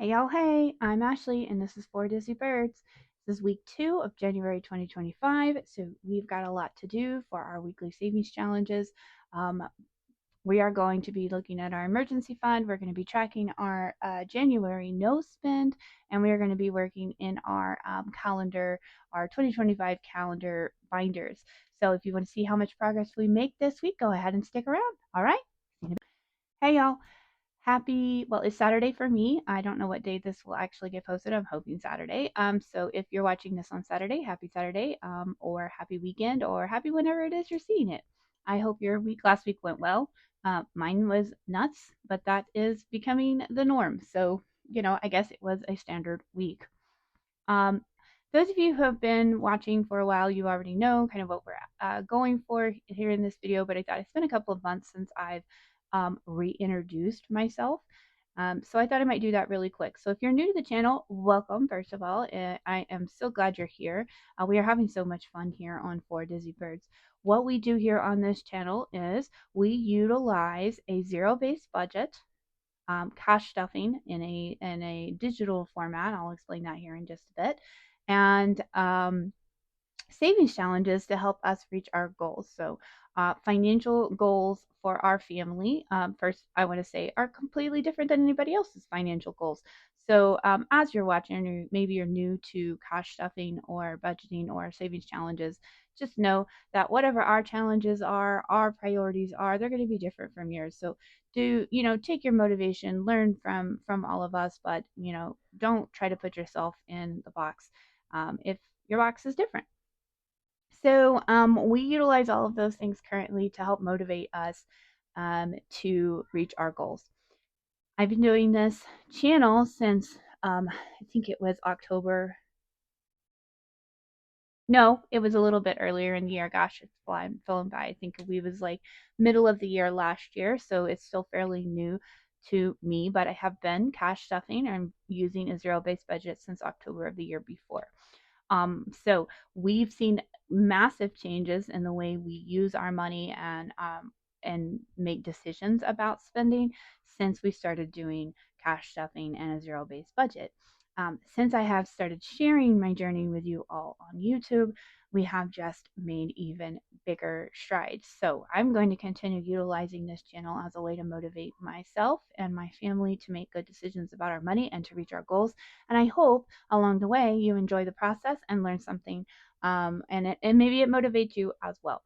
Hey y'all, hey, I'm Ashley and this is For Dizzy Birds. This is week 2 of January 2025, so we've got a lot to do for our weekly savings challenges. Um, we are going to be looking at our emergency fund. We're going to be tracking our January no spend, and we are going to be working in our calendar, our 2025 calendar binders. So if you want to see how much progress we make this week, go ahead and stick around. All right? Hey y'all. It's Saturday for me. I don't know what day this will actually get posted. I'm hoping Saturday. So if you're watching this on Saturday, happy Saturday, or happy weekend, or happy whenever it is you're seeing it. I hope your last week went well. Mine was nuts, but that is becoming the norm. So, I guess it was a standard week. Um, those of you who have been watching for a while, you already know kind of what we're going for here in this video, but I thought it's been a couple of months since I've reintroduced myself. So I thought I might do that really quick. So if you're new to the channel, welcome, first of all. I am so glad you're here. We are having so much fun here on For Dizzy Birds. What we do here on this channel is we utilize a zero-based budget, cash stuffing in a digital format. I'll explain that here in just a bit, and savings challenges to help us reach our goals. So, financial goals for our family, first, I want to say, are completely different than anybody else's financial goals. So, as you're watching, or maybe you're new to cash stuffing or budgeting or savings challenges, just know that whatever our challenges are, our priorities are, they're going to be different from yours. So, take your motivation, learn from all of us, but don't try to put yourself in the box if your box is different. So we utilize all of those things currently to help motivate us to reach our goals. I've been doing this channel since I think it was October. No, it was a little bit earlier in the year. Gosh, it's flying, filling by. I think we was like middle of the year last year, so it's still fairly new to me. But I have been cash stuffing and using a zero-based budget since October of the year before. So we've seen massive changes in the way we use our money and make decisions about spending since we started doing cash stuffing and a zero-based budget. Since I have started sharing my journey with you all on YouTube, we have just made even bigger strides. So I'm going to continue utilizing this channel as a way to motivate myself and my family to make good decisions about our money and to reach our goals. And I hope along the way you enjoy the process and learn something, and maybe it motivates you as well.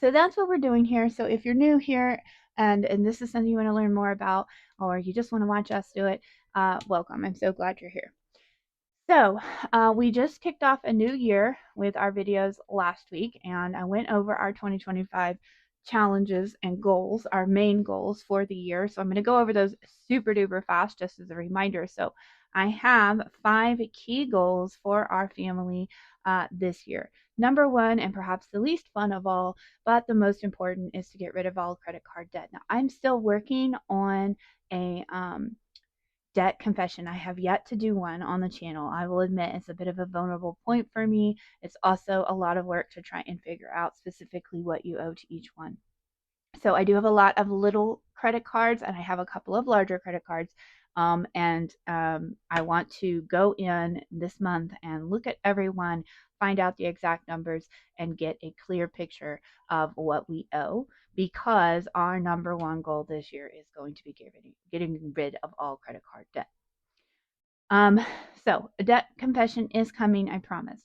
So that's what we're doing here. So if you're new here and this is something you want to learn more about, or you just want to watch us do it, welcome. I'm so glad you're here. So we just kicked off a new year with our videos last week, and I went over our 2025 challenges and goals, our main goals for the year. So I'm going to go over those super duper fast just as a reminder. So I have 5 key goals for our family this year. Number one, and perhaps the least fun of all, but the most important, is to get rid of all credit card debt. Now, I'm still working on a debt confession. I have yet to do one on the channel. I will admit it's a bit of a vulnerable point for me. It's also a lot of work to try and figure out specifically what you owe to each one. So I do have a lot of little credit cards and I have a couple of larger credit cards. I want to go in this month and look at everyone, find out the exact numbers, and get a clear picture of what we owe, because our number one goal this year is going to be getting rid of all credit card debt. Um, so a debt confession is coming, I promise.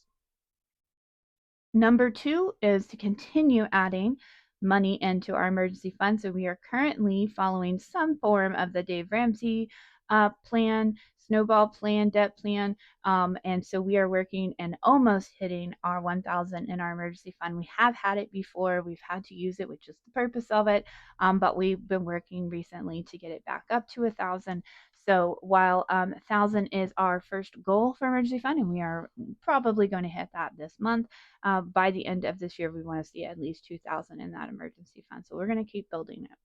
Number two is to continue adding money into our emergency fund. So we are currently following some form of the Dave Ramsey plan, snowball plan, debt plan. And so we are working and almost hitting our 1,000 in our emergency fund. We have had it before. We've had to use it, which is the purpose of it. But we've been working recently to get it back up to 1,000. So while 1,000 is our first goal for emergency fund, and we are probably going to hit that this month, by the end of this year, we want to see at least 2,000 in that emergency fund. So we're going to keep building it.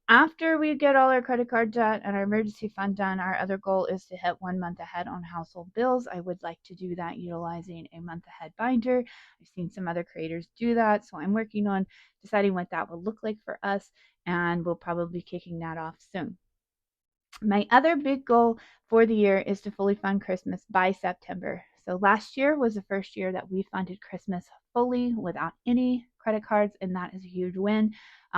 After we get all our credit card debt and our emergency fund done, our other goal is to hit 1 month ahead on household bills. I would like to do that utilizing a month ahead binder. I've seen some other creators do that, so I'm working on deciding what that will look like for us, and we'll probably be kicking that off soon. My other big goal for the year is to fully fund Christmas by September. So last year was the first year that we funded Christmas fully without any credit cards, and that is a huge win.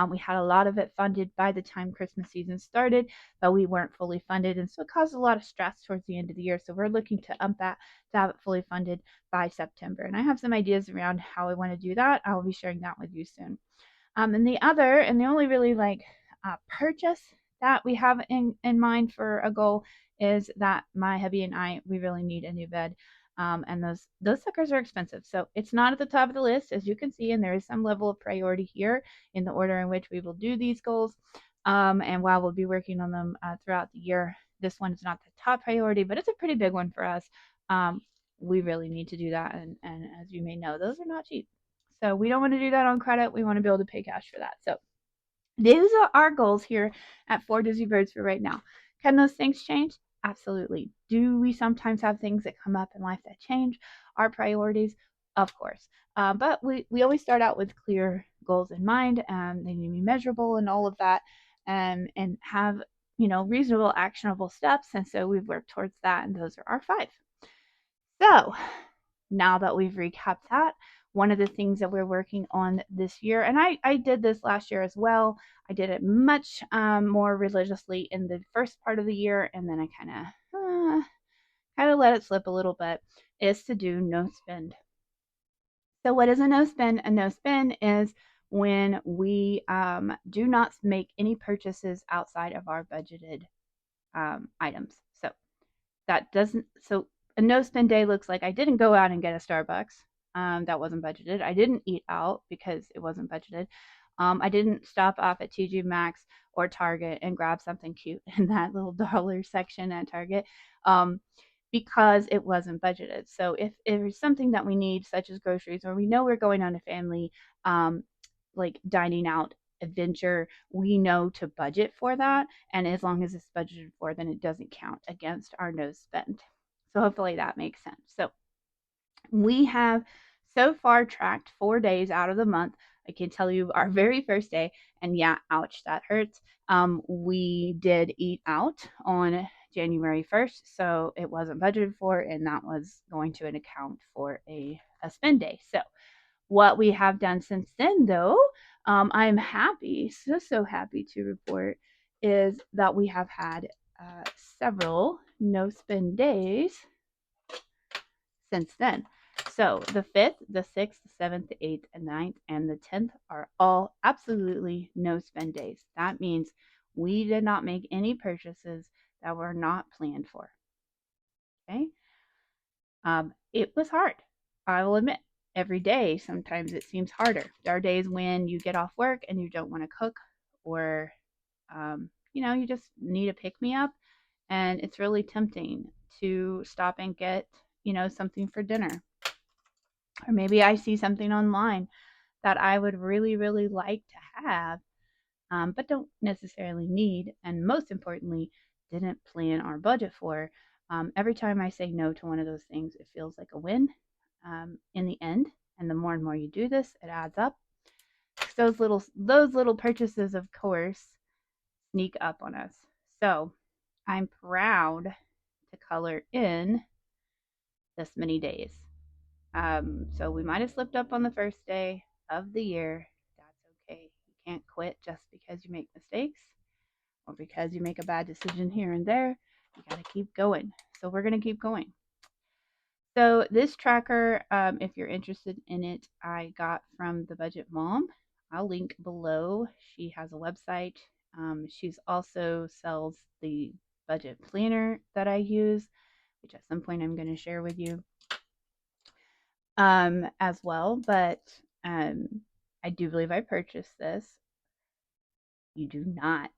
We had a lot of it funded by the time Christmas season started, but we weren't fully funded, and so it caused a lot of stress towards the end of the year. So we're looking to up that to have it fully funded by September. And I have some ideas around how I want to do that. I will be sharing that with you soon. And the other, and the only really purchase that we have in mind for a goal is that my hubby and I, we really need a new bed. And those suckers are expensive. So it's not at the top of the list, as you can see, and there is some level of priority here in the order in which we will do these goals. And while we'll be working on them throughout the year, this one is not the top priority, but it's a pretty big one for us. We really need to do that. And as you may know, those are not cheap. So we don't want to do that on credit. We want to be able to pay cash for that. So those are our goals here at 4 Disney Birds for right now. Can those things change? Absolutely. Do we sometimes have things that come up in life that change our priorities? Of course. But we always start out with clear goals in mind. They need to be measurable and all of that, and have reasonable, actionable steps. And so we've worked towards that, and those are our 5. So now that we've recapped that, one of the things that we're working on this year, and I did this last year as well. I did it much more religiously in the first part of the year, and then I kind of let it slip a little bit, is to do no spend. So what is a no spend? A no spend is when we do not make any purchases outside of our budgeted items. So a no spend day looks like I didn't go out and get a Starbucks. That wasn't budgeted. I didn't eat out because it wasn't budgeted. I didn't stop off at TJ Maxx or Target and grab something cute in that little dollar section at Target, because it wasn't budgeted. So if there's something that we need, such as groceries, or we know we're going on a family like dining out adventure, we know to budget for that. And as long as it's budgeted for, then it doesn't count against our no spend. So hopefully that makes sense. So we have so far tracked 4 days out of the month. I can tell you our very first day, and yeah, ouch, that hurts. We did eat out on January 1st, so it wasn't budgeted for, and that was going to account for a spend day. So what we have done since then, though, I'm happy, so happy to report, is that we have had several no spend days since then. So the 5th, the 6th, the 7th, the 8th, and 9th, and the 10th are all absolutely no spend days. That means we did not make any purchases that were not planned for. Okay. It was hard. I will admit, every day sometimes it seems harder. There are days when you get off work and you don't want to cook, or you just need a pick me up, and it's really tempting to stop and get something for dinner. Or maybe I see something online that I would really, really like to have, but don't necessarily need, and most importantly, didn't plan our budget for. Every time I say no to one of those things, it feels like a win in the end. And the more and more you do this, it adds up. Those little purchases, of course, sneak up on us. So I'm proud to color in this many days. So we might have slipped up on the first day of the year. That's okay. You can't quit just because you make mistakes or because you make a bad decision here and there. You got to keep going. So we're going to keep going. So this tracker, if you're interested in it, I got from the Budget Mom. I'll link below. She has a website. She's also sells the budget planner that I use, which at some point I'm going to share with you as well. But I do believe I purchased this. You do not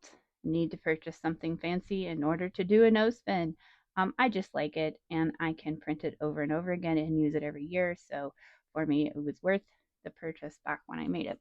need to purchase something fancy in order to do a no spend. I just like it, and I can print it over and over again and use it every year. So for me, it was worth the purchase back when I made it.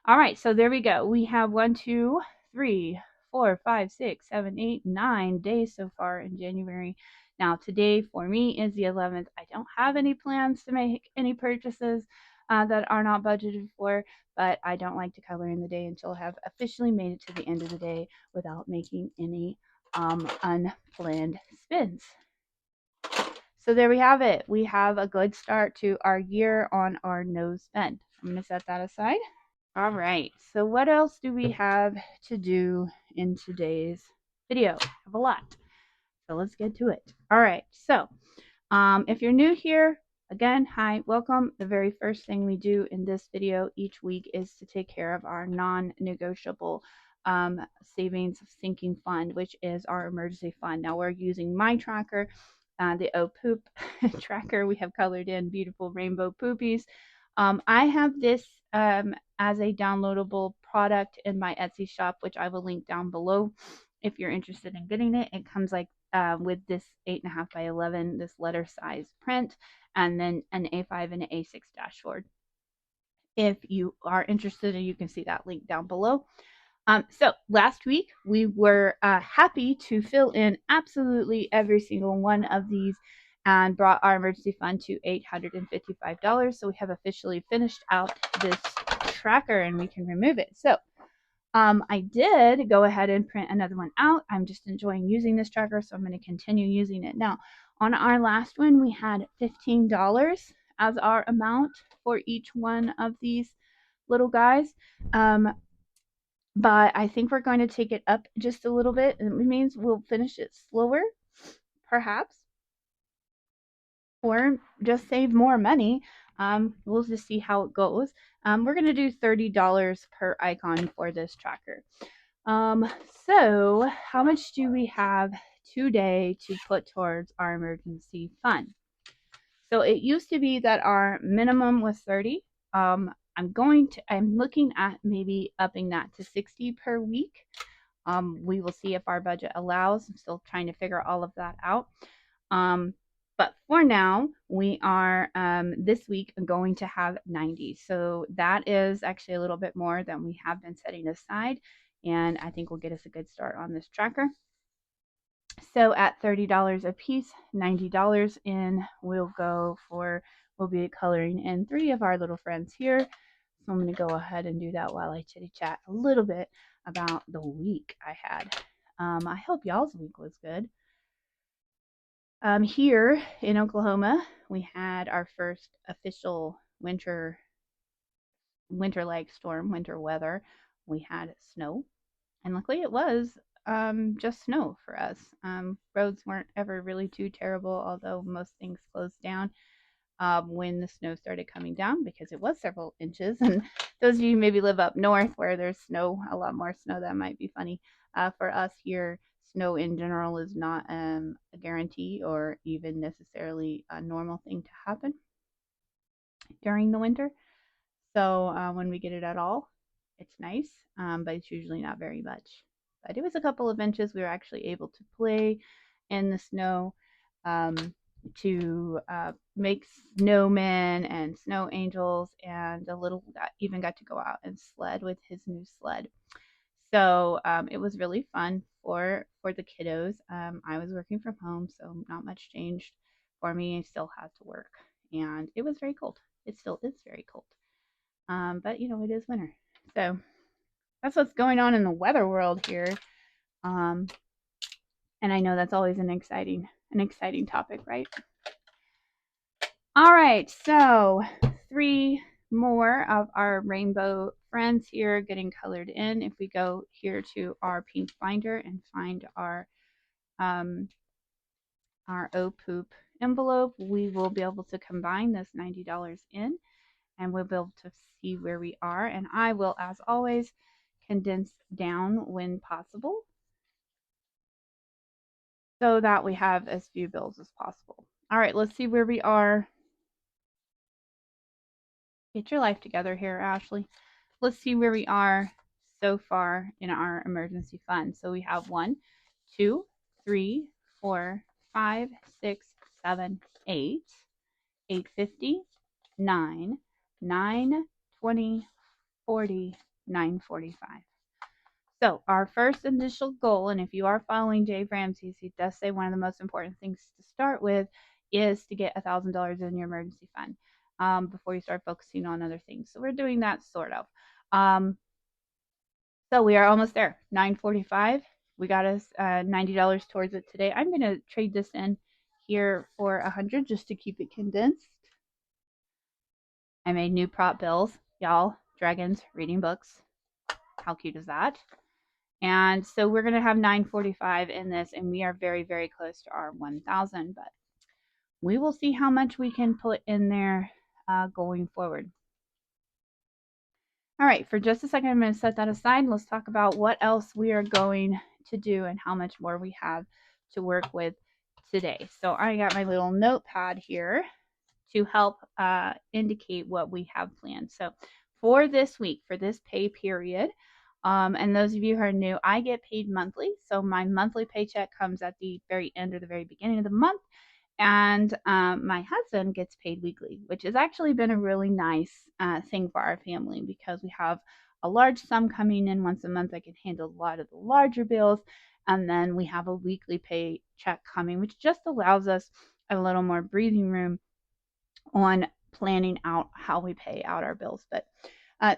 All right, so there we go. We have 1, 2, 3, 4, 5, 6, 7, 8, 9 days so far in January. Now, today for me is the 11th. I don't have any plans to make any purchases that are not budgeted for, but I don't like to color in the day until I have officially made it to the end of the day without making any unplanned spins. So there we have it. We have a good start to our year on our no spend. I'm going to set that aside. All right. So what else do we have to do in today's video? I have a lot. So let's get to it. All right. So if you're new here, again, hi, welcome. The very first thing we do in this video each week is to take care of our non-negotiable savings sinking fund, which is our emergency fund. Now we're using my tracker, the OPOOP tracker. We have colored in beautiful rainbow poopies. I have this as a downloadable product in my Etsy shop, which I will link down below if you're interested in getting it. It comes like with this 8.5 by 11, this letter size print, and then an A5 and an A6 dashboard. If you are interested, you can see that link down below. So last week we were happy to fill in absolutely every single one of these and brought our emergency fund to $855. So we have officially finished out this tracker and we can remove it. So I did go ahead and print another one out. I'm just enjoying using this tracker, so I'm going to continue using it. Now, on our last one, we had $15 as our amount for each one of these little guys. But I think we're going to take it up just a little bit. It means we'll finish it slower, perhaps, or just save more money. We'll just see how it goes. We're going to do $30 per icon for this tracker. So how much do we have today to put towards our emergency fund? So it used to be that our minimum was 30. I'm looking at maybe upping that to 60 per week. We will see if our budget allows. I'm still trying to figure all of that out. But for now, we are this week going to have 90. So that is actually a little bit more than we have been setting aside. And I think will get us a good start on this tracker. So at $30 a piece, $90 in, we'll be coloring in 3 of our little friends here. So I'm going to go ahead and do that while I chitty chat a little bit about the week I had. I hope y'all's week was good. Here in Oklahoma, we had our first official winter-like storm, winter weather. We had snow, and luckily it was just snow for us. Roads weren't ever really too terrible, although most things closed down when the snow started coming down because it was several inches. And those of you who maybe live up north where there's snow, a lot more snow, that might be funny. For us here, snow in general is not a guarantee or even necessarily a normal thing to happen during the winter. So when we get it at all, it's nice, but it's usually not very much. But it was a couple of inches. We were actually able to play in the snow, to make snowmen and snow angels, and the little guy even got to go out and sled with his new sled. So it was really fun for the kiddos. I was working from home, so not much changed for me. I still had to work, and it was very cold. It still is very cold. But you know, it is winter. So that's what's going on in the weather world here. And I know that's always an exciting topic, right? All right, so 3 more of our rainbow friends here getting colored in. If we go here to our pink binder and find our OPOOP envelope, we will be able to combine this $90 in, and we'll be able to see where we are. And I will, as always, condense down when possible so that we have as few bills as possible. All right, let's see where we are. Get your life together here, Ashley. Let's see where we are so far in our emergency fund. So we have 1, 2, 3, 4, 5, 6, 7, 8, 850, 9, 9, 20, 40, 945. So our first initial goal, and if you are following Dave Ramsey's, he does say one of the most important things to start with is to get $1,000 in your emergency fund before you start focusing on other things. So we're doing that sort of. So we are almost there. 9:45. We got us $90 towards it today. I'm going to trade this in here for 100 just to keep it condensed. I made new prop bills. Y'all, dragons reading books. How cute is that? And so we're going to have 945 in this, and we are very, very close to our 1,000, but we will see how much we can put in there going forward. All right, for just a second, I'm going to set that aside. Let's talk about what else we are going to do and how much more we have to work with today. So I got my little notepad here to help indicate what we have planned. So for this week, for this pay period, and those of you who are new, I get paid monthly. So my monthly paycheck comes at the very end or the very beginning of the month. And my husband gets paid weekly, which has actually been a really nice thing for our family because we have a large sum coming in once a month. I can handle a lot of the larger bills. And then we have a weekly paycheck coming, which just allows us a little more breathing room on planning out how we pay out our bills. But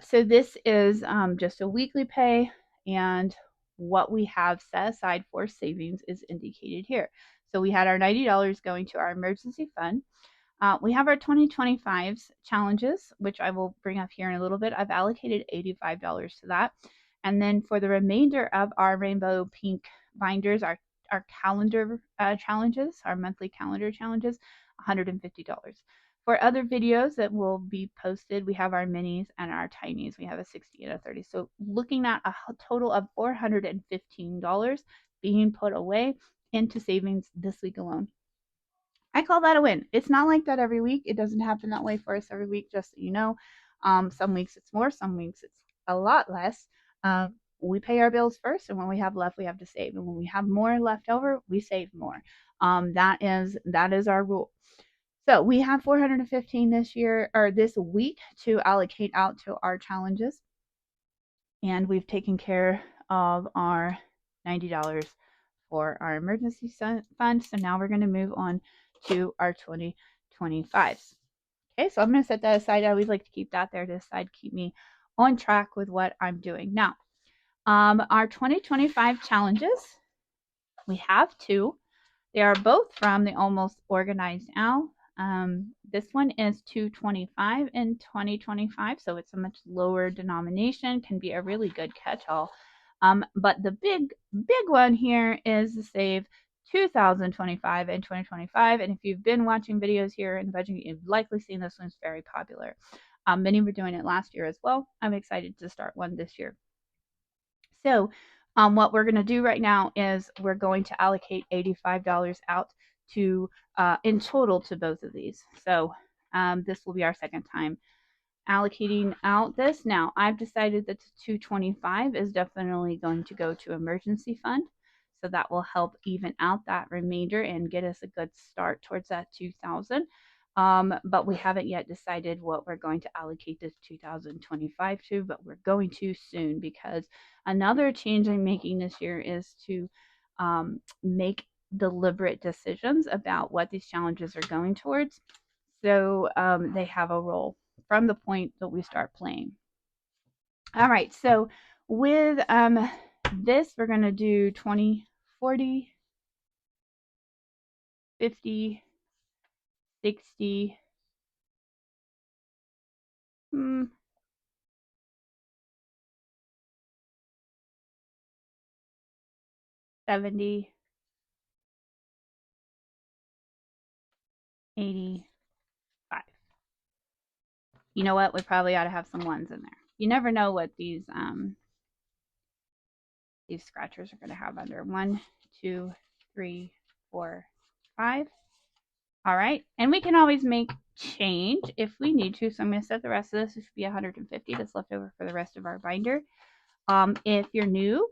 so this is just a weekly pay, and what we have set aside for savings is indicated here. So we had our $90 going to our emergency fund. We have our 2025's challenges, which I will bring up here in a little bit. I've allocated $85 to that. And then for the remainder of our rainbow pink binders, our calendar challenges, our monthly calendar challenges, $150. For other videos that will be posted, we have our minis and our tinies. We have a 60 and a 30. So looking at a total of $415 being put away into savings this week alone. I call that a win. It's not like that every week. It doesn't happen that way for us every week, just so you know. Some weeks it's more, some weeks it's a lot less. We pay our bills first, and when we have left, we have to save. And when we have more left over, we save more. That is our rule. So we have 415 this year or this week to allocate out to our challenges, and we've taken care of our $90 for our emergency fund. So now we're going to move on to our 2025s. Okay, so I'm going to set that aside. I always like to keep that there to decide, keep me on track with what I'm doing. Now, our 2025 challenges, we have two. They are both from the Almost Organized Owl. This one is 225 in 2025, so it's a much lower denomination, can be a really good catch-all. But the big one here is to save 2025 and 2025. And if you've been watching videos here in the budget, you've likely seen this one's very popular. Many were doing it last year as well. I'm excited to start one this year. So what we're going to do right now is we're going to allocate $85 out to in total to both of these. So this will be our second time allocating out this. Now, I've decided that the 225 is definitely going to go to emergency fund. So that will help even out that remainder and get us a good start towards that 2000. But we haven't yet decided what we're going to allocate this 2025 to, but we're going to soon, because another change I'm making this year is to make deliberate decisions about what these challenges are going towards. So they have a role from the point that we start playing. All right, so with this, we're going to do 20, 40, 50, 60, 70, 85. You know what? We probably ought to have some ones in there. You never know what these scratchers are going to have under. 1, 2, 3, 4, 5. All right, and we can always make change if we need to. So I'm going to set the rest of this. This should be 150 that's left over for the rest of our binder. If you're new,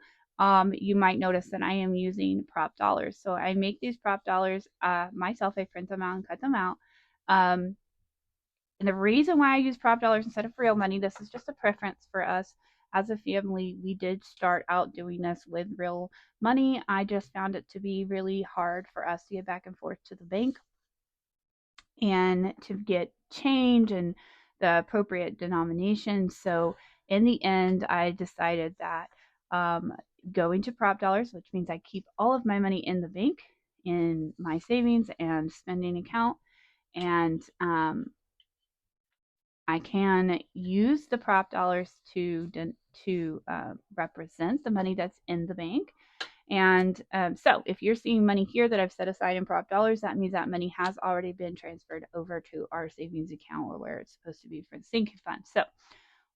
you might notice that I am using prop dollars. So I make these prop dollars myself. I print them out and cut them out. And the reason why I use prop dollars instead of real money, this is just a preference for us as a family. We did start out doing this with real money. I just found it to be really hard for us to get back and forth to the bank and to get change and the appropriate denomination. So in the end, I decided that going to prop dollars, which means I keep all of my money in the bank, in my savings and spending account, and I can use the prop dollars to represent the money that's in the bank. And so if you're seeing money here that I've set aside in prop dollars, that means that money has already been transferred over to our savings account, or where it's supposed to be for the sinking fund. So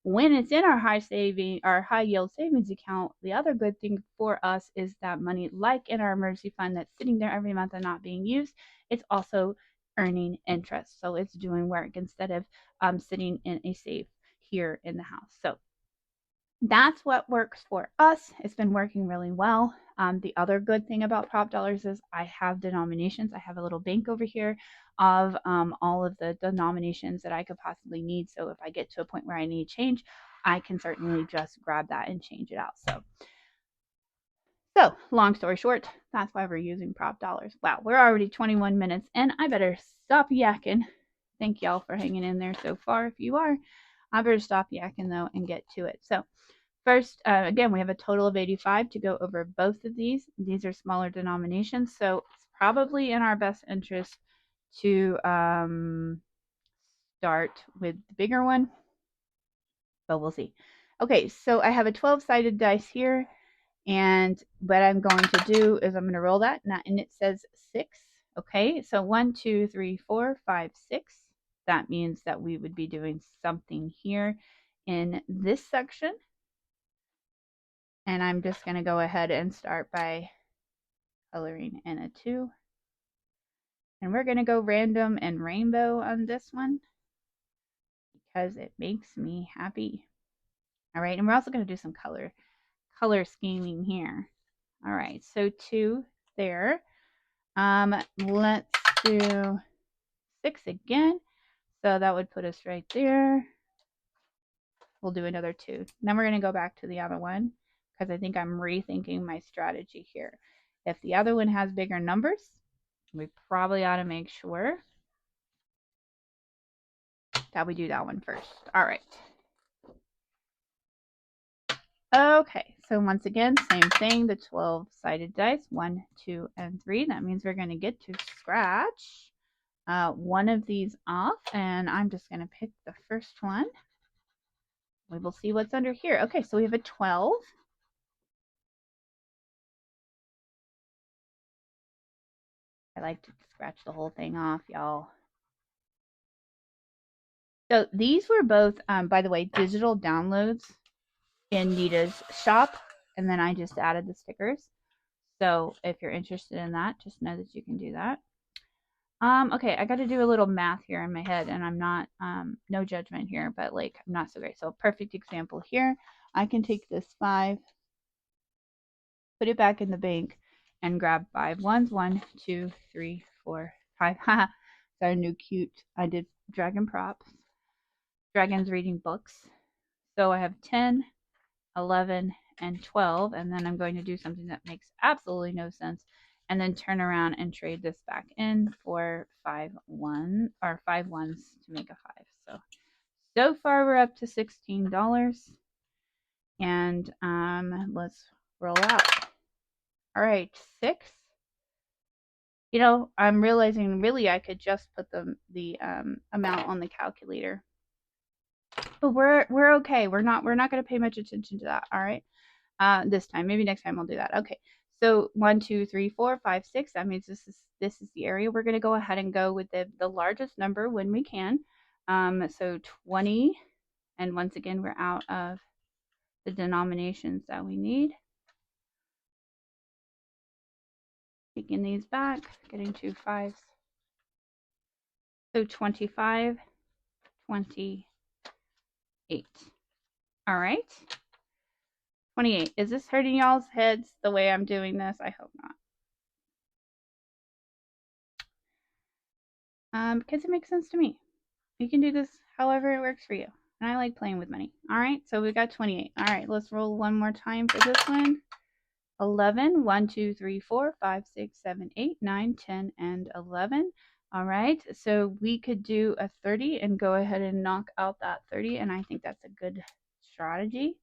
when it's in our high yield savings account, the other good thing for us is that money, like in our emergency fund that's sitting there every month and not being used, it's also earning interest. So it's doing work instead of sitting in a safe here in the house. So that's what works for us. It's been working really well. The other good thing about prop dollars is I have denominations. I have a little bank over here of all of the denominations that I could possibly need. So if I get to a point where I need change, I can certainly just grab that and change it out. So long story short, that's why we're using prop dollars. Wow, we're already 21 minutes and I better stop yakking. Thank y'all for hanging in there so far. If you are, I better stop yakking though and get to it. So first, again, we have a total of 85 to go over both of these. These are smaller denominations, so it's probably in our best interest to start with the bigger one, but we'll see. Okay, so I have a 12-sided dice here, and what I'm going to do is I'm going to roll that, and it says 6. Okay, so 1, 2, 3, 4, 5, 6. That means that we would be doing something here in this section. And I'm just going to go ahead and start by coloring in a 2. And we're going to go random and rainbow on this one because it makes me happy. All right, and we're also going to do some color scheming here. All right, so 2 there. Let's do 6 again. So that would put us right there. We'll do another 2. Then we're going to go back to the other one because I think I'm rethinking my strategy here. If the other one has bigger numbers, we probably ought to make sure that we do that one first. All right. Okay, so once again, same thing, the 12-sided dice, 1, 2, and 3. That means we're going to get to scratch one of these off, and I'm just going to pick the first one. We will see what's under here. Okay, so we have a 12. I like to scratch the whole thing off, y'all. So these were both, by the way, digital downloads in Nita's shop, and then I just added the stickers. So if you're interested in that, just know that you can do that. Okay, I got to do a little math here in my head, and I'm not, no judgment here, but like, I'm not so great. So perfect example here, I can take this 5, put it back in the bank, and grab 5 ones. 1, 2, 3, 4, 5. Haha, got a new cute, I did dragon props. Dragons reading books. So I have 10, 11, and 12, and then I'm going to do something that makes absolutely no sense, and then turn around and trade this back in for 5 ones to make a 5. So far we're up to $16, and let's roll out. All right, 6. You know, I'm realizing really I could just put the amount on the calculator. But we're okay. We're not going to pay much attention to that. All right. This time, maybe next time we'll do that. Okay. So 1, 2, 3, 4, 5, 6. That means this is the area. We're going to go ahead and go with the largest number when we can. So 20, and once again we're out of the denominations that we need. Taking these back, getting 2 5s. So 25, 28. All right. 28. Is this hurting y'all's heads the way I'm doing this? I hope not. Because it makes sense to me. You can do this however it works for you. And I like playing with money. All right, so we got 28. All right, let's roll one more time for this one. 11, 1, 2, 3, 4, 5, 6, 7, 8, 9, 10, and 11. All right, so we could do a 30 and go ahead and knock out that 30, and I think that's a good strategy.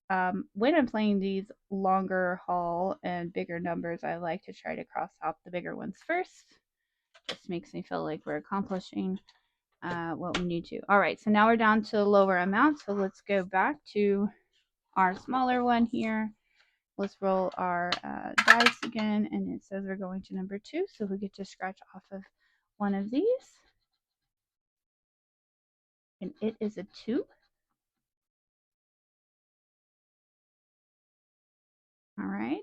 when I'm playing these longer haul and bigger numbers, I like to try to cross out the bigger ones first. Just makes me feel like we're accomplishing what we need to. All right, so now we're down to the lower amount. So let's go back to our smaller one here. Let's roll our dice again, and it says we're going to number 2, so we get to scratch off of one of these. And it is a 2. All right.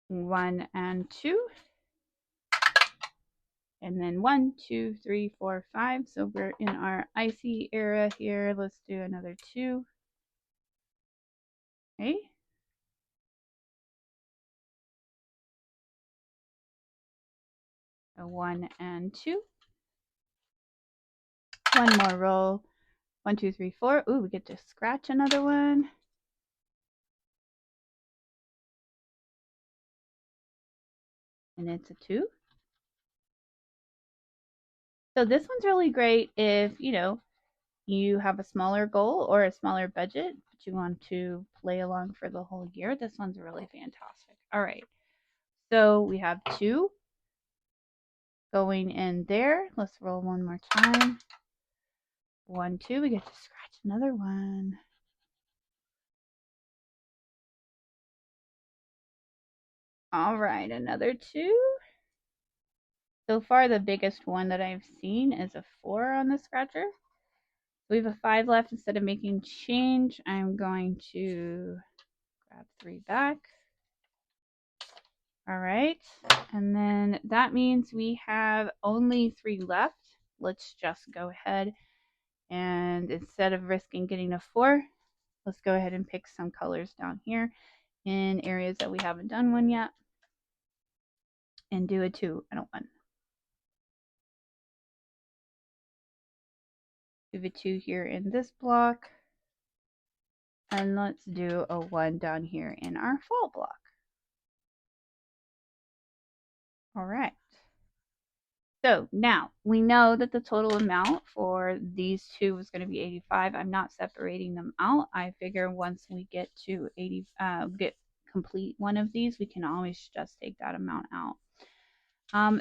1 and 2. And then 1, 2, 3, 4, 5. So we're in our icy era here. Let's do another 2. Okay. A 1 and 2. One more roll. 1, 2, 3, 4. Ooh, we get to scratch another one. And it's a 2. So this one's really great if, you have a smaller goal or a smaller budget, but you want to play along for the whole year. This one's really fantastic. All right. So we have 2 going in there. Let's roll one more time. 1, 2. We get to scratch another one. All right, another 2. So far, the biggest one that I've seen is a 4 on the scratcher. We have a 5 left. Instead of making change, I'm going to grab 3 back. All right, and then that means we have only 3 left. Let's just go ahead and instead of risking getting a 4, let's go ahead and pick some colors down here in areas that we haven't done one yet and do a 2 and a 1. Do a 2 here in this block. And let's do a 1 down here in our fall block. All right. So now we know that the total amount for these 2 was going to be 85. I'm not separating them out. I figure once we get to 80, get complete one of these, we can always just take that amount out.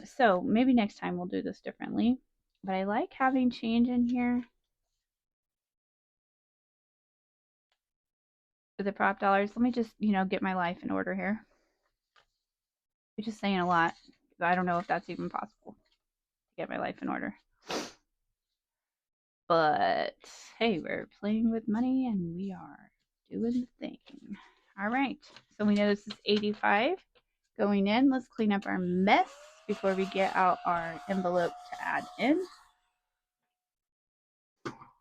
So maybe next time we'll do this differently. But I like having change in here. For the prop dollars, let me just, get my life in order here. We're just saying a lot. I don't know if that's even possible to get my life in order. But hey, we're playing with money and we are doing the thing. All right, so we know this is 85 going in. Let's clean up our mess before we get out our envelope to add in.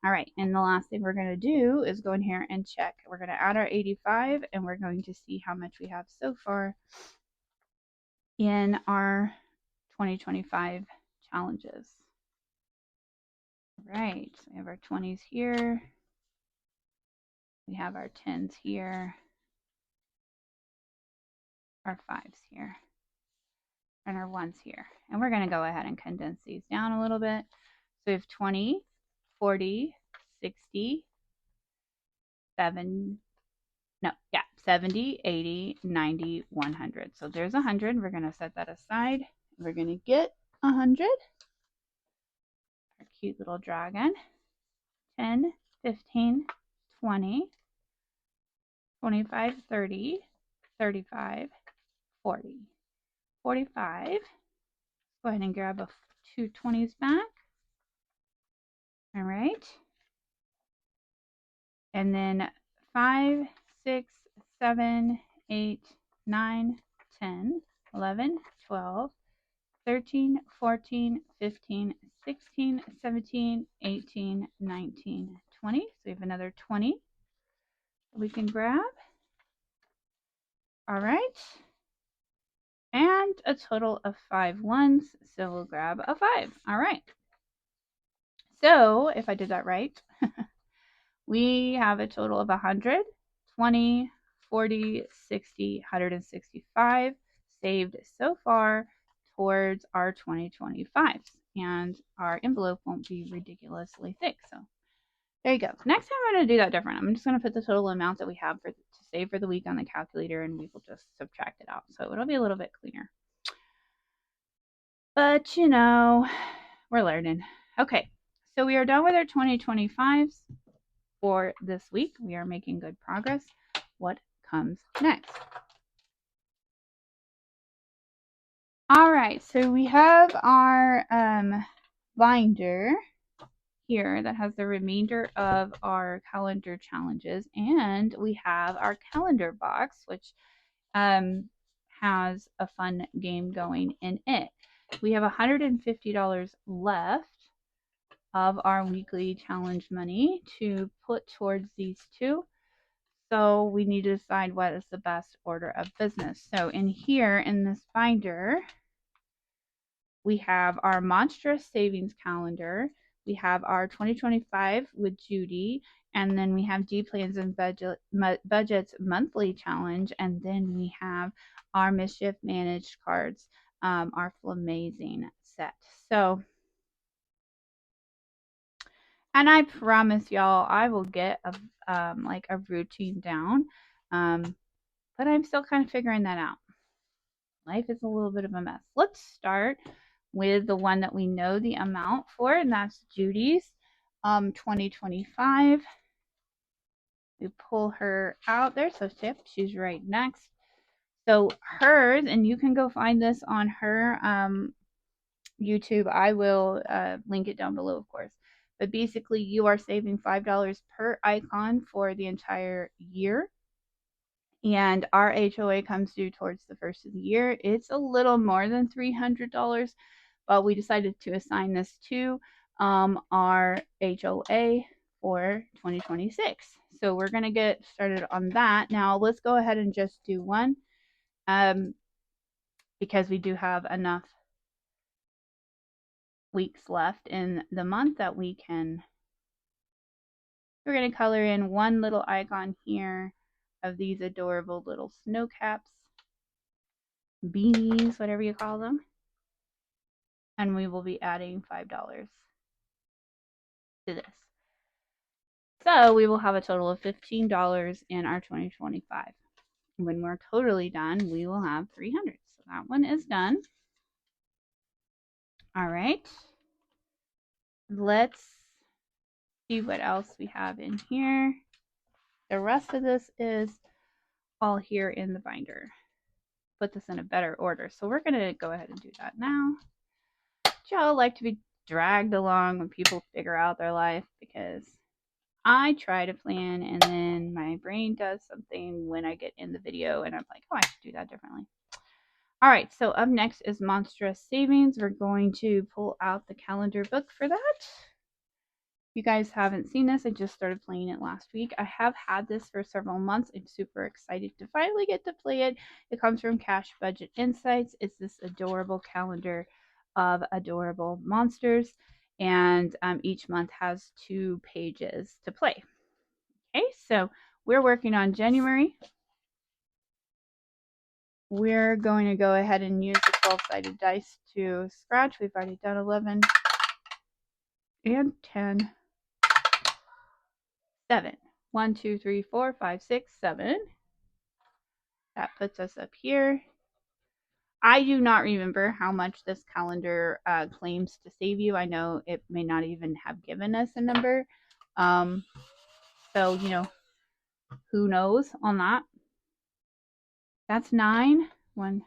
All right, and the last thing we're going to do is go in here and check. We're going to add our 85 and we're going to see how much we have so far in our 2025 challenges. All right, so we have our 20s here. We have our 10s here. Our 5s here. And our 1s here. And we're going to go ahead and condense these down a little bit. So we have 20, 40, 60, 70, 80, 90, 100. So there's 100. We're going to set that aside. We're going to get 100. Our cute little dragon. 10, 15, 20, 25, 30, 35, 40, 45. Go ahead and grab a 2 20s back. All right. And then 5, 6, 7, 8, 9, 10, 11, 12, 13, 14, 15, 16, 17, 18, 19, 20. So we have another 20 we can grab. All right. And a total of 5 1s. So we'll grab a 5. All right. So if I did that right, we have a total of 100, 20, 40, 60, 165 saved so far towards our 2025s. And our envelope won't be ridiculously thick. So There you go. Next time I'm going to do that different. I'm just going to put the total amount that we have to save for the week on the calculator, and we will just subtract it out. So it'll be a little bit cleaner. But, we're learning. Okay, so we are done with our 2025s for this week. We are making good progress. What comes next? All right, so we have our binder here that has the remainder of our calendar challenges, and we have our calendar box, which has a fun game going in it. We have $150 left of our weekly challenge money to put towards these two. So we need to decide what is the best order of business. So in here, in this binder, we have our monstrous savings calendar. We have our 2025 with Judy, and then we have G Plans and Budgets monthly challenge, and then we have our Mischief Managed cards, our Flamazing set. So, and I promise y'all, I will get a routine down, but I'm still kind of figuring that out. Life is a little bit of a mess. Let's start with the one that we know the amount for, and that's Judy's 2025. We pull her out there, so she's right next. So hers, and you can go find this on her YouTube. I will link it down below, of course. But basically, you are saving $5 per icon for the entire year. And our HOA comes due towards the first of the year. It's a little more than $300, but we decided to assign this to our HOA for 2026. So we're going to get started on that. Now let's go ahead and just do one because we do have enough weeks left in the month that we're going to color in one little icon here of these adorable little snow caps, beanies, whatever you call them. And we will be adding $5 to this. So we will have a total of $15 in our 2025. When we're totally done, we will have 300. So that one is done. All right. Let's see what else we have in here. The rest of this is all here in the binder. Put this in a better order. So we're going to go ahead and do that now. Y'all like to be dragged along when people figure out their life, because I try to plan and then my brain does something when I get in the video and I'm like, oh, I should do that differently. All right, so up next is Monstrous Savings. We're going to pull out the calendar book for that. If you guys haven't seen this, I just started playing it last week. I have had this for several months. I'm super excited to finally get to play it. It comes from Cash Budget Insights. It's this adorable calendar of adorable monsters, and each month has 2 pages to play. Okay, so we're working on January. We're going to go ahead and use the 12-sided dice to scratch. We've already done 11 and 10. 7. 1, 2, 3, 4, 5, 6, 7. That puts us up here. I do not remember how much this calendar claims to save you. I know it may not even have given us a number. So, who knows on that. That's 9. 1,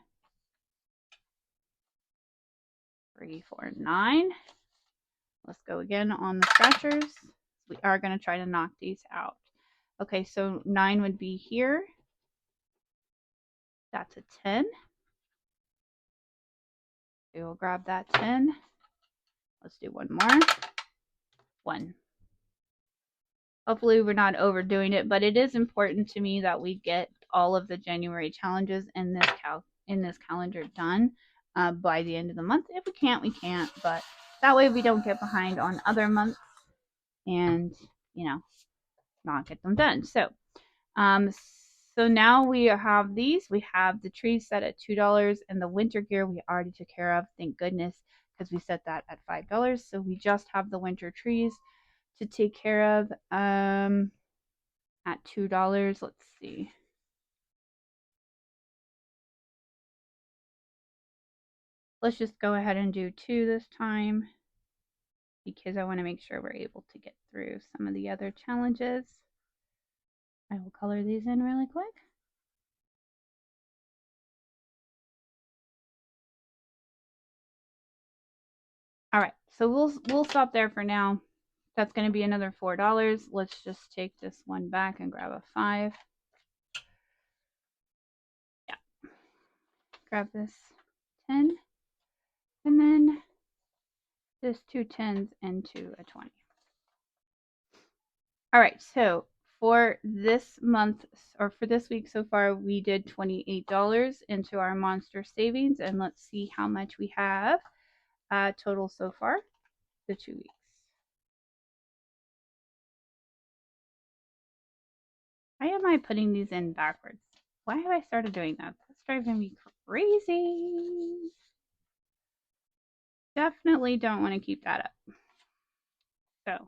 3, 4, 9. Let's go again on the scratchers. We are going to try to knock these out. Okay, so 9 would be here. That's a 10. We will grab that 10. Let's do one more. 1. Hopefully we're not overdoing it, but it is important to me that we get all of the January challenges in this calendar done by the end of the month. If we can't, we can't, but that way we don't get behind on other months and, not get them done. So now we have these. We have the trees set at $2, and the winter gear we already took care of, thank goodness, because we set that at $5. So we just have the winter trees to take care of at $2. Let's see. Let's just go ahead and do 2 this time because I want to make sure we're able to get through some of the other challenges. I will color these in really quick. All right, so we'll stop there for now. That's going to be another $4. Let's just take this one back and grab a 5. Yeah. Grab this 10. And then just 2 10s into a 20. All right, so for this month or for this week so far, we did $28 into our monster savings, and let's see how much we have total so far the 2 weeks. Why am I putting these in backwards? Why have I started doing that? That's driving me crazy. Definitely don't want to keep that up. So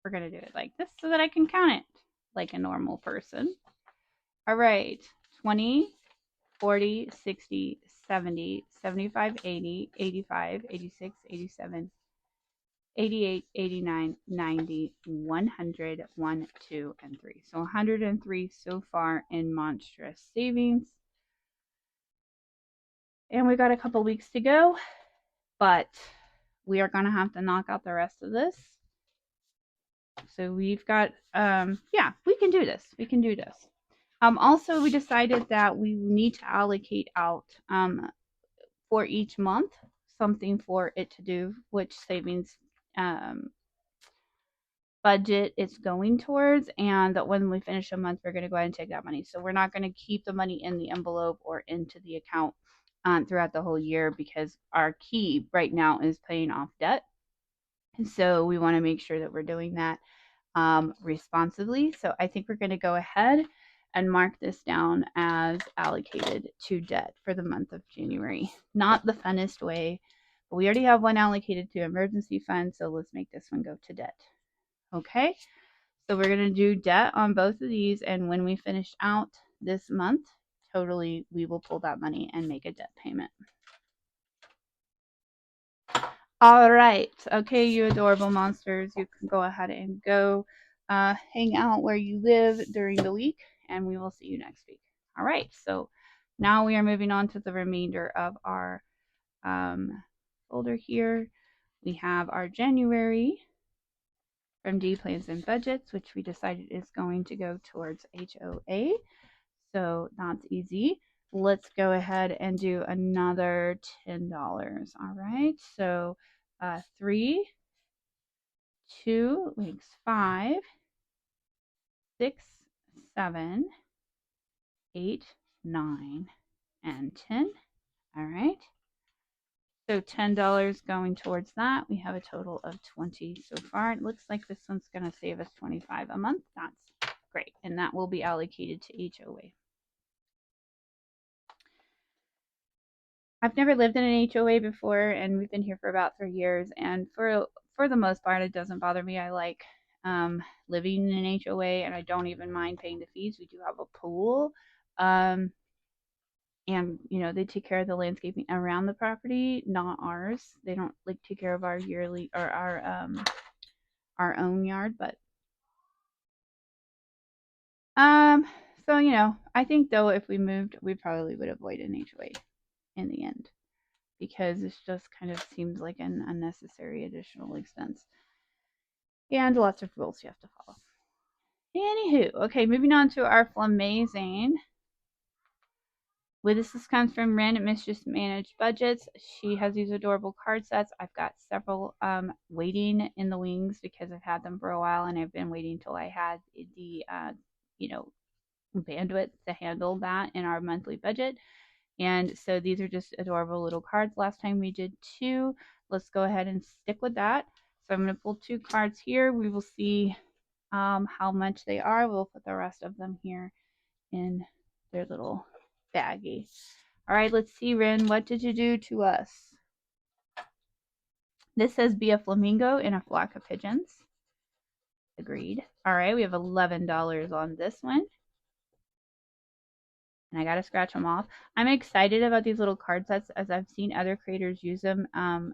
we're going to do it like this so that I can count it like a normal person. All right, 20, 40, 60, 70, 75, 80, 85, 86, 87, 88, 89, 90, 100, 1, 2, and 3. So 103 so far in monstrous savings. And we got a couple weeks to go, but we are going to have to knock out the rest of this. So we've got, yeah, we can do this. We can do this. Also, we decided that we need to allocate out for each month something for it to do, which savings budget it's going towards, and that when we finish a month, we're going to go ahead and take that money. So we're not going to keep the money in the envelope or into the account throughout the whole year because our key right now is paying off debt. And so we want to make sure that we're doing that responsibly. So I think we're going to go ahead and mark this down as allocated to debt for the month of January. Not the funnest way, but we already have one allocated to emergency fund, so let's make this one go to debt. Okay, so we're going to do debt on both of these, and when we finish out this month, totally, we will pull that money and make a debt payment. All right, okay, you adorable monsters, you can go ahead and go hang out where you live during the week, and we will see you next week. All right, so now we are moving on to the remainder of our folder here. We have our January from D Plans and Budgets, which we decided is going to go towards HOA. So that's easy. Let's go ahead and do another $10. All right, so 3, 2 makes 5, 6, 7, 8, 9, and 10. All right. So $10 going towards that. We have a total of 20 so far. It looks like this one's going to save us 25 a month. That's great. And that will be allocated to HOA. I've never lived in an HOA before, and we've been here for about 3 years. And for the most part, it doesn't bother me. I like living in an HOA, and I don't even mind paying the fees. We do have a pool. And they take care of the landscaping around the property, not ours. They don't like take care of our yearly or our own yard, but so I think though if we moved, we probably would avoid an HOA in the end because it just kind of seems like an unnecessary additional expense and lots of rules you have to follow. Anywho, okay, moving on to our Flamazing. This comes from Random Mistress Managed Budgets. She has these adorable card sets. I've got several waiting in the wings because I've had them for a while and I've been waiting until I had the bandwidth to handle that in our monthly budget. And so these are just adorable little cards. Last time we did 2. Let's go ahead and stick with that. So I'm going to pull 2 cards here. We will see how much they are. We'll put the rest of them here in their little baggie. All right, let's see, Rin. What did you do to us? This says be a flamingo in a flock of pigeons. Agreed. All right, we have $11 on this one. And I got to scratch them off. I'm excited about these little card sets as I've seen other creators use them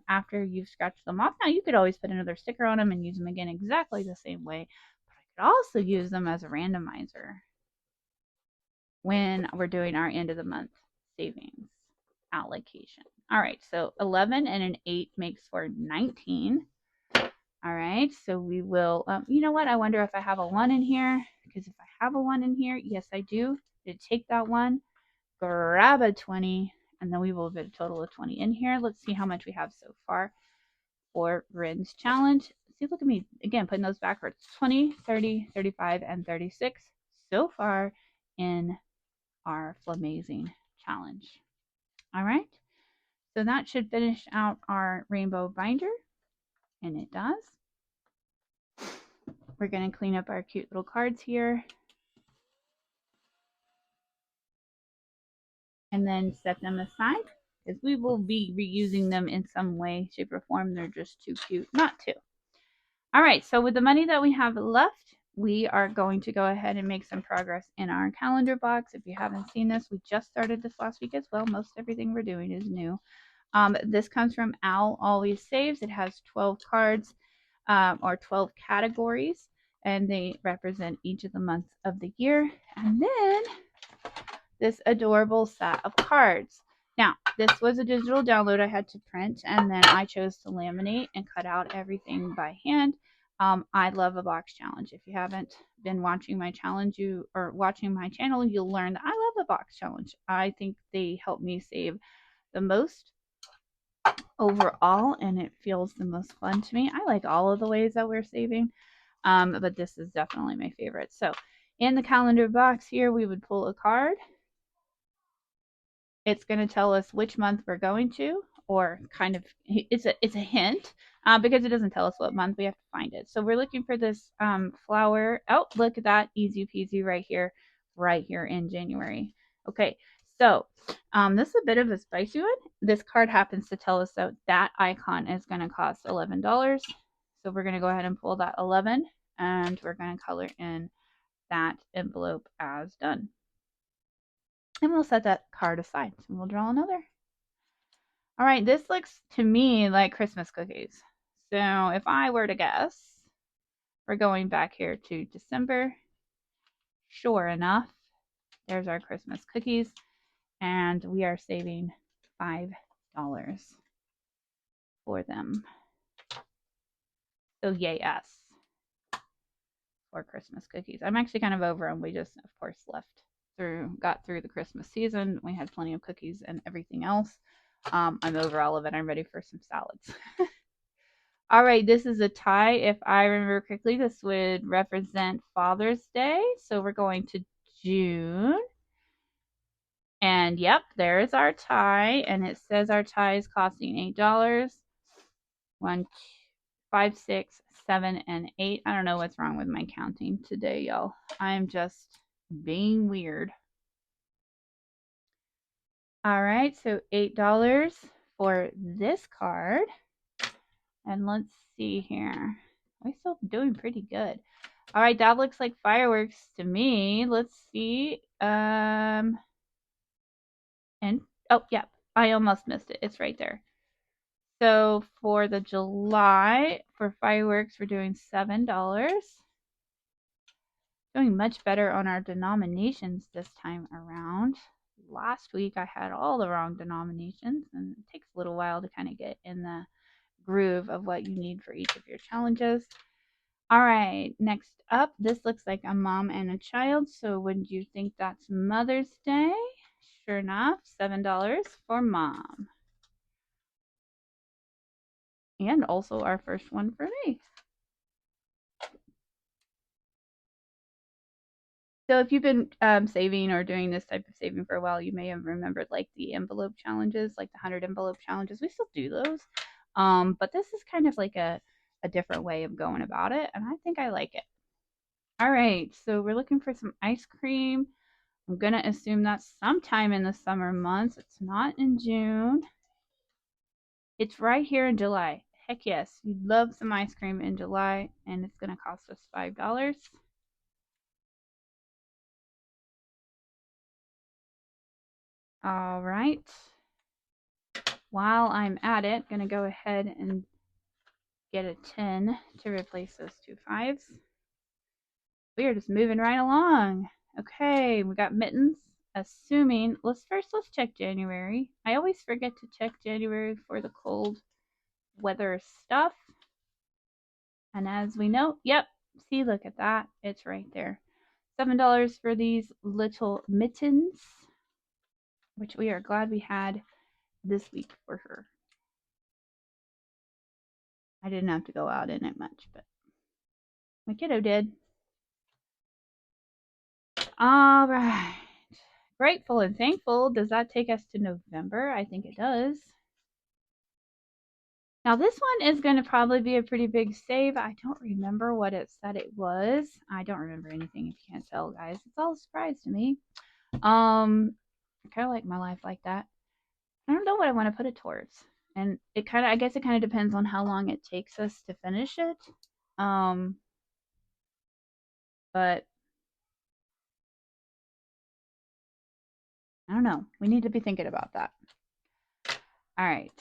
after you've scratched them off. Now, you could always put another sticker on them and use them again exactly the same way. But I could also use them as a randomizer when we're doing our end of the month savings allocation. All right, so 11 and an 8 makes for 19. All right, so we will, you know what? I wonder if I have a 1 in here, because if I have a 1 in here, yes, I do. Take that 1, grab a 20, and then we will put a total of 20 in here. Let's see how much we have so far for Rin's challenge. See, look at me, again, putting those backwards. 20, 30, 35, and 36 so far in our Flamazing challenge. All right, so that should finish out our rainbow binder, and it does. We're going to clean up our cute little cards here and then set them aside because we will be reusing them in some way, shape, or form. They're just too cute not to. All right, so with the money that we have left, we are going to go ahead and make some progress in our calendar box. If you haven't seen this, we just started this last week as well. Most everything we're doing is new. This comes from Al Always Saves. It has 12 cards or 12 categories, and they represent each of the months of the year. And then this adorable set of cards. Now, this was a digital download I had to print, and then I chose to laminate and cut out everything by hand. I love a box challenge. If you haven't been watching my challenge, watching my channel, you'll learn that I love a box challenge. I think they help me save the most overall, and it feels the most fun to me. I like all of the ways that we're saving, but this is definitely my favorite. So in the calendar box here, we would pull a card. It's going to tell us which month we're going to, or kind of, it's a hint because it doesn't tell us what month. We have to find it. So we're looking for this flower. Oh, look at that, easy peasy right here in January. Okay, so this is a bit of a spicy one. This card happens to tell us that that icon is going to cost $11. So we're going to go ahead and pull that 11, and we're going to color in that envelope as done. And we'll set that card aside and we'll draw another. All right, this looks to me like Christmas cookies. So if I were to guess, we're going back here to December. Sure enough, there's our Christmas cookies, and we are saving $5 for them. So yay us for Christmas cookies. I'm actually kind of over them. We just, of course, got through the Christmas season. We had plenty of cookies and everything else. I'm over all of it. I'm ready for some salads. All right, this is a tie. If I remember correctly, this would represent Father's Day. So we're going to June. And yep, there is our tie. And it says our tie is costing $8. 1, 2, 5, 6, 7, and 8. I don't know what's wrong with my counting today, y'all. I'm just being weird. All right, so $8 for this card. And let's see here. We're still doing pretty good. All right, that looks like fireworks to me. Let's see. And oh, yep, I almost missed it. It's right there. So for the July, for fireworks, we're doing $7. Doing much better on our denominations this time around. Last week I had all the wrong denominations, and it takes a little while to kind of get in the groove of what you need for each of your challenges. All right, next up, this looks like a mom and a child. So would you think that's Mother's Day? Sure enough, $7 for mom. And also our first one for me. So if you've been saving or doing this type of saving for a while, you may have remembered like the envelope challenges, like the 100 envelope challenges. We still do those. But this is kind of like a different way of going about it, and I think I like it. All right, so we're looking for some ice cream. I'm going to assume that's sometime in the summer months. It's not in June. It's right here in July. Heck yes, you'd love some ice cream in July, and it's going to cost us $5. All right. While I'm at it, going to go ahead and get a 10 to replace those two fives. We are just moving right along. Okay, we got mittens. Assuming, let's check January. I always forget to check January for the cold weather stuff. And as we know, yep, see, look at that. It's right there. $7 for these little mittens, which we are glad we had this week for her. I didn't have to go out in it much, but my kiddo did. All right. Grateful and thankful. Does that take us to November? I think it does. Now this one is going to probably be a pretty big save. I don't remember what it said it was. I don't remember anything if you can't tell, guys. It's all a surprise to me. I kind of like my life like that. I don't know what I want to put it towards. And I guess it kind of depends on how long it takes us to finish it. But I don't know. We need to be thinking about that. All right.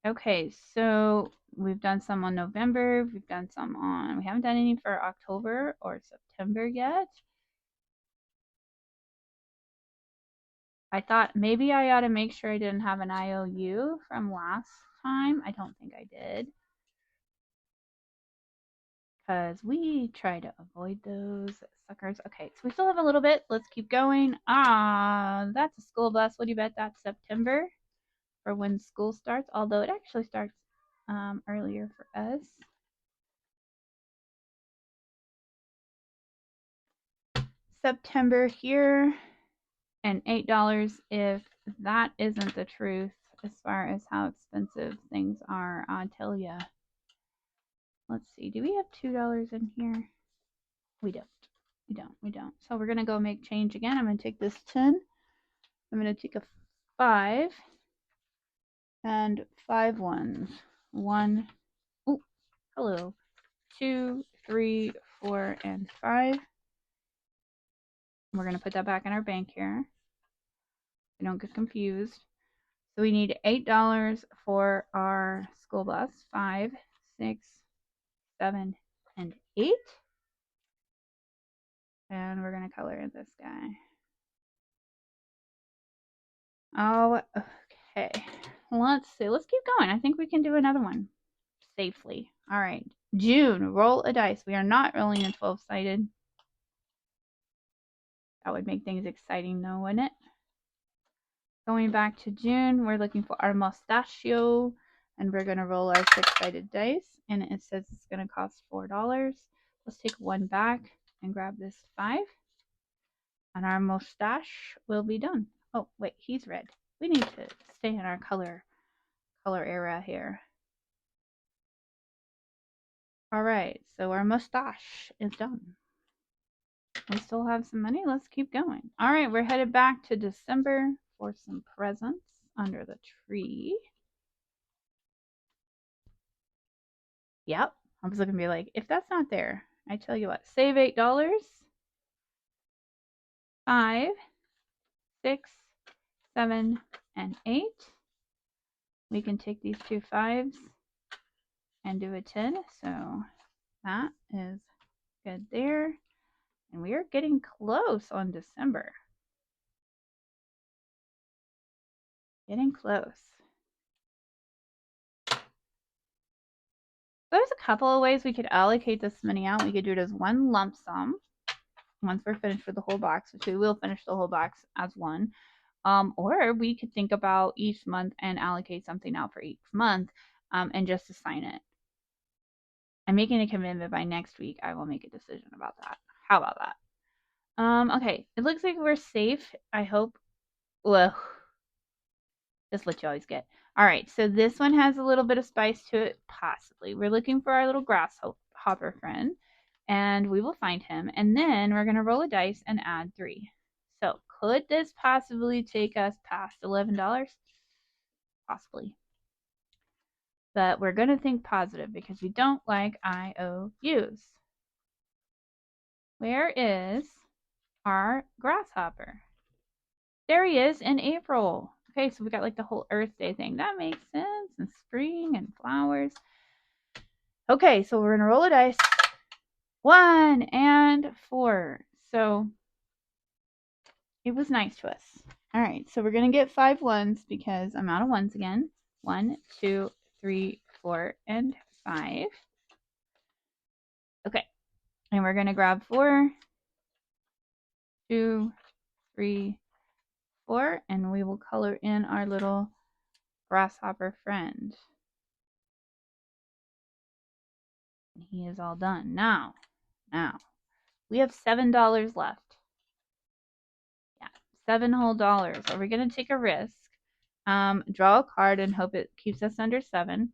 Okay, so we've done some on November. We haven't done any for October or September yet. I thought maybe I ought to make sure I didn't have an IOU from last time. I don't think I did. Because we try to avoid those suckers. Okay, so we still have a little bit. Let's keep going. That's a school bus. What do you bet that's September for when school starts? Although it actually starts earlier for us. September here, and $8 if that isn't the truth as far as how expensive things are. I'll tell ya. Let's see. Do we have $2 in here? We don't. We don't. So we're going to go make change again. I'm going to take this 10. I'm going to take a 5 and 5 ones. 1. Oh, hello. 2, 3, 4, and 5. We're going to put that back in our bank here. We don't get confused. So we need $8 for our school bus. 5, 6, 7, and 8. And we're going to color in this guy. Oh, okay. Let's see. Let's keep going. I think we can do another one safely. All right. June. Roll a dice. We are not rolling a 12-sided. That would make things exciting, though, wouldn't it? Going back to June, we're looking for our mustachio, and we're going to roll our 6-sided dice, and it says it's going to cost $4. Let's take one back and grab this 5, and our mustache will be done. Oh, wait, he's red. We need to stay in our color era here. All right, so our mustache is done. We still have some money. Let's keep going. All right, we're headed back to December for some presents under the tree. Yep, I was looking to be like, if that's not there, I tell you what, save $8. 5, 6, 7, and 8. We can take these two 5s and do a 10. So that is good there. And we are getting close on December. Getting close. There's a couple of ways we could allocate this money out. We could do it as one lump sum once we're finished with the whole box, which we will finish the whole box as one. Or we could think about each month and allocate something out for each month and just assign it. I'm making a commitment by next week. I will make a decision about that. How about that? Okay, it looks like we're safe. I hope. Well, just what you always get. All right, so this one has a little bit of spice to it, possibly. We're looking for our little grasshopper friend, and we will find him. And then we're going to roll a dice and add 3. So could this possibly take us past $11? Possibly. But we're going to think positive because we don't like IOUs. Where is our grasshopper? There he is in April. Okay, so we got like the whole Earth Day thing. That makes sense. And spring and flowers. Okay, so we're going to roll a dice. 1 and 4. So it was nice to us. All right, so we're going to get 5 ones because I'm out of ones again. 1, 2, 3, 4, and 5. Okay, and we're going to grab 4, 2, 3, 4, and we will color in our little grasshopper friend. And he is all done. Now, we have $7 left. Yeah, 7 whole dollars. Are we going to take a risk? Draw a card and hope it keeps us under 7.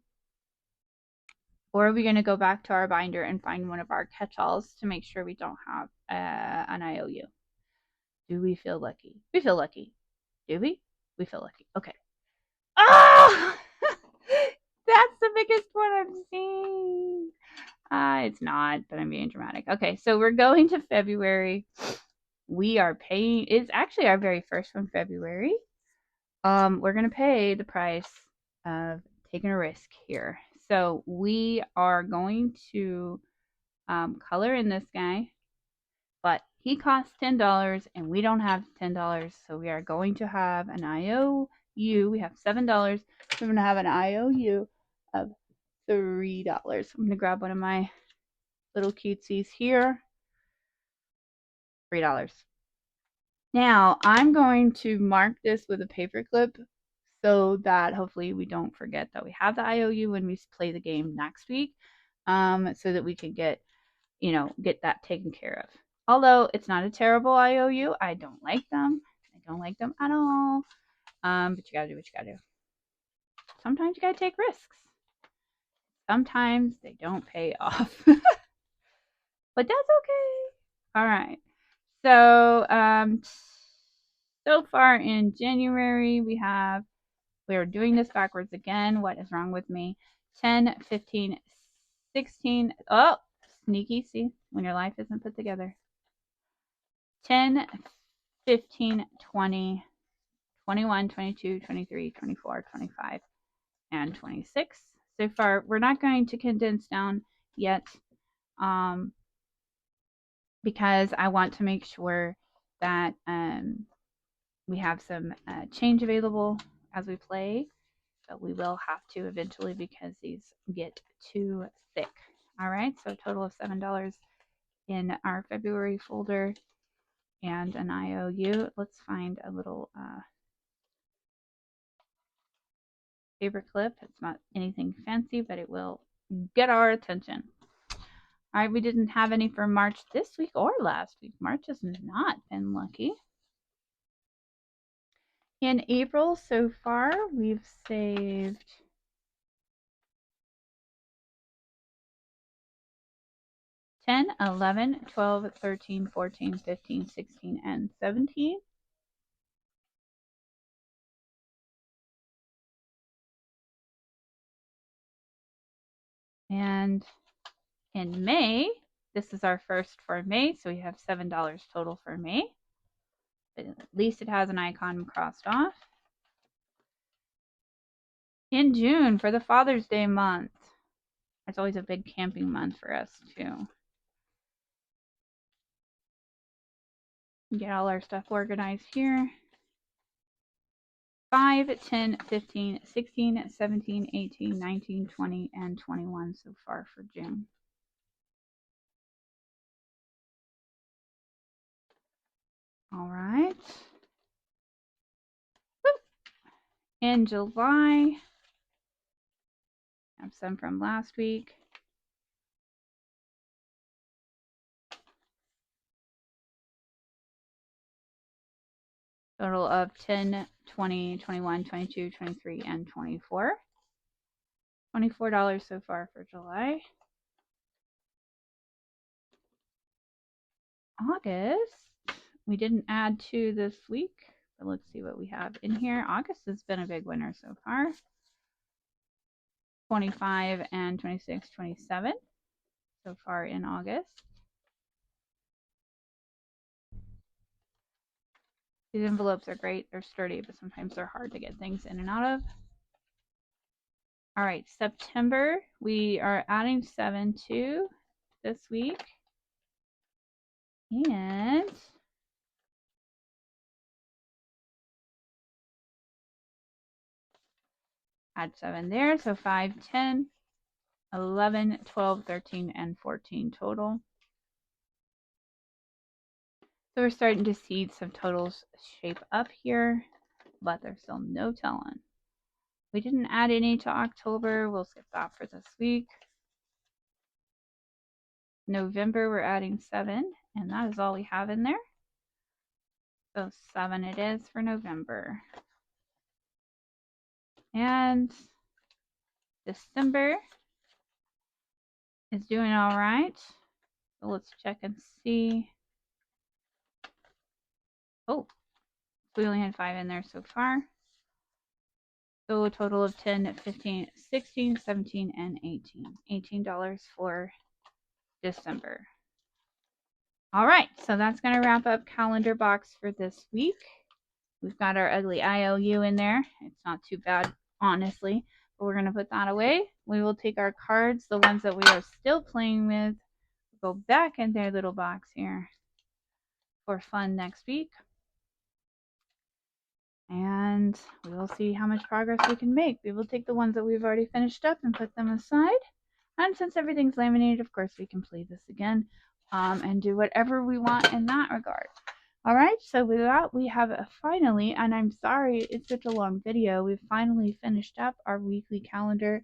Or are we going to go back to our binder and find one of our catch-alls to make sure we don't have an IOU? Do we feel lucky? We feel lucky. Do we? We feel lucky. Okay. Oh! That's the biggest one I've seen. It's not, but I'm being dramatic. Okay, so we're going to February. We are paying. It's actually our very first one, February. We're going to pay the price of taking a risk here. So we are going to color in this guy, but he costs $10 and we don't have $10, so we are going to have an IOU. We have $7. We're going to have an IOU of $3. I'm going to grab one of my little cutesies here. $3. Now I'm going to mark this with a paper clip so that hopefully we don't forget that we have the IOU when we play the game next week, so that we can get that taken care of. Although it's not a terrible IOU, I don't like them. I don't like them at all. But you gotta do what you gotta do. Sometimes you gotta take risks. Sometimes they don't pay off. But that's okay. All right. So, so far in January, we're doing this backwards again. What is wrong with me? 10, 15, 16. Oh, sneaky. See, when your life isn't put together. 10, 15, 20, 21, 22, 23, 24, 25, and 26. So far, we're not going to condense down yet, because I want to make sure that we have some change available as we play, but we will have to eventually because these get too thick. All right, so a total of $7 in our February folder and an IOU. Let's find a little paper clip. It's not anything fancy, but it will get our attention. All right, we didn't have any for March this week or last week. March has not been lucky. In April so far, we've saved 10, 11, 12, 13, 14, 15, 16, and 17. And in May, this is our first for May, so we have $7 total for May. But at least it has an icon crossed off. In June, for the Father's Day month, it's always a big camping month for us, too. Get all our stuff organized here. 5, 10, 15, 16, 17, 18, 19, 20, and 21 so far for June. All right. In July, I have some from last week. Total of 10, 20, 21, 22, 23, and 24. $24 so far for July. August, we didn't add to this week, but let's see what we have in here. August has been a big winner so far. 25 and 26, 27 so far in August. These envelopes are great. They're sturdy, but sometimes they're hard to get things in and out of. All right, September, we are adding 7 to this week. And add 7 there. So 5, 10, 11, 12, 13, and 14 total. So we're starting to see some totals shape up here, but there's still no telling. We didn't add any to October. We'll skip that for this week. November, we're adding 7, and that is all we have in there. So 7 it is for November. And December is doing all right. So let's check and see. Oh, we only had 5 in there so far. So a total of 10, 15, 16, 17, and 18. $18 for December. All right, so that's going to wrap up calendar box for this week. We've got our ugly IOU in there. It's not too bad, honestly, but we're going to put that away. We will take our cards, the ones that we are still playing with, go back in their little box here for fun next week. And we will see how much progress we can make. We will take the ones that we've already finished up and put them aside. And since everything's laminated, of course, we can play this again and do whatever we want in that regard. All right, so with that, we have finally, and I'm sorry it's such a long video, we've finally finished up our weekly calendar,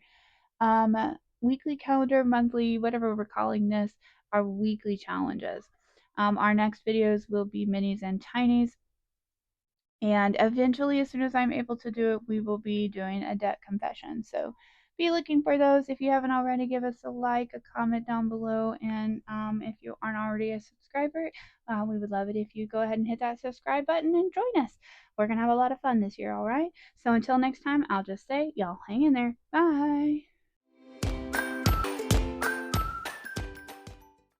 monthly, whatever we're calling this, our weekly challenges. Our next videos will be minis and tinies. And eventually, as soon as I'm able to do it, we will be doing a debt confession. So be looking for those. If you haven't already, give us a like, a comment down below. And if you aren't already a subscriber, we would love it if you go ahead and hit that subscribe button and join us. We're going to have a lot of fun this year, all right? So until next time, I'll just say, y'all hang in there. Bye.